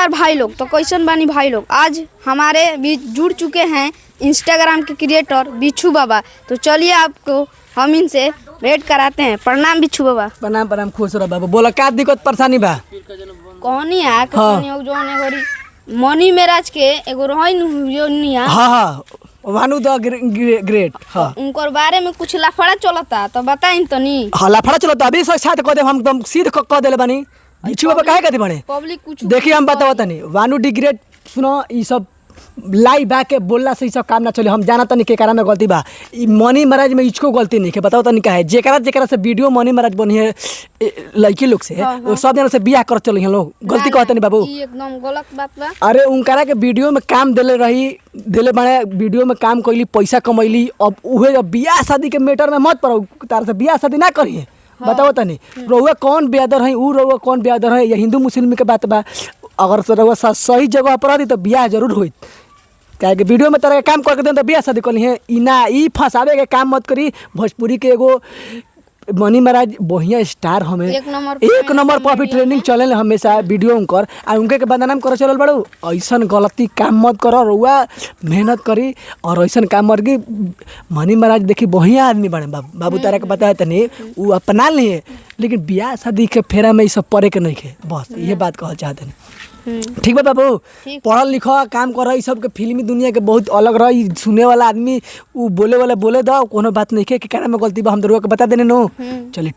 नमस्कार भाई लोग। तो कैसन बानी भाई लोग, आज हमारे बीच जुड़ चुके हैं इंस्टाग्राम के क्रिएटर बिच्छू बाबा। तो चलिए आपको हम इनसे भेंट कराते हैं। प्रणाम बिच्छू बाबा। प्रणाम प्रणाम, खुश रह बाबू। बोला का दिक्कत परेशानी बा? कहनी है कहनी जो एगो मनी मेराज के एगो रोहिन योनिया। हाँ वानु द ग्रेट। हाँ उनकर बारे में कुछ लफड़ा चलता तो बताइन तनी। हाँ लफड़ा चलता अभी साथ कह दे, हम तुम सीध कह देले बानी। बिच्छू बाबा काहे कहते बने पब्लिक कुछ देखिए हम बताओ तनी। वानु डी ग्रेट सुनो, ई सब लाइव आके बोलला से ई सब काम ना चले। हम जाना तनी के कारण में गलती बा। ई मनी महाराज में इसको गलती नहीं है। बताओ तनी का है जेकरा से वीडियो मनी महाराज बनी है लड़की लोग से, वो सब जना से बियाह कर चली हैं लोग। गलती कहते नहीं बाबू, ई एकदम गलत बात बा। अरे उनकरा के वीडियो में काम दिले बने, वीडियो में काम कैली, पैसा कमैली। अब उहे जब बियाह शादी के मैटर में मत पड़ो, तार से बियाह शादी ना करिए। बताओ तनी रउआ कौन ब्यादर है, ऊ रउआ कौन ब्यादर है? ये हिंदू मुस्लिम के बात बा। अगर से रउआ सही जगह पर रही तो बियाह जरूर होई। क्या कि वीडियो में तरह काम करके दे तो बियाह शादी करी है। इना ई फंसावे के काम मत करी। भोजपुरी के एगो मनी महाराज बढ़िया स्टार हमें एक नंबर पर भी ट्रेनिंग चले हमेशा वीडियो उनकर आ उनके के बदनाम करे चलल बड़ो। ऐसन गलती काम मत करो, रउआ मेहनत करी और ऐसन काम मत की। मनी महाराज देखी बढ़िया आदमी बने बाबू तारा के बताया तनी, उ अपना लिए लेकिन बियाह शादी के फेरा में सब पड़े के नहीं है। बस ये बात कहल चाहते हैं। ठीक बा बाबू, पढ़ल लिखा काम कर रही सब के फिल्मी दुनिया के बहुत अलग रही। सुने वाला आदमी उ बोले वाला बोले दो, कोनो बात नहीं है कि कारण में गलती बा हम दरुआ के बता देने नो। चलिए ठीक।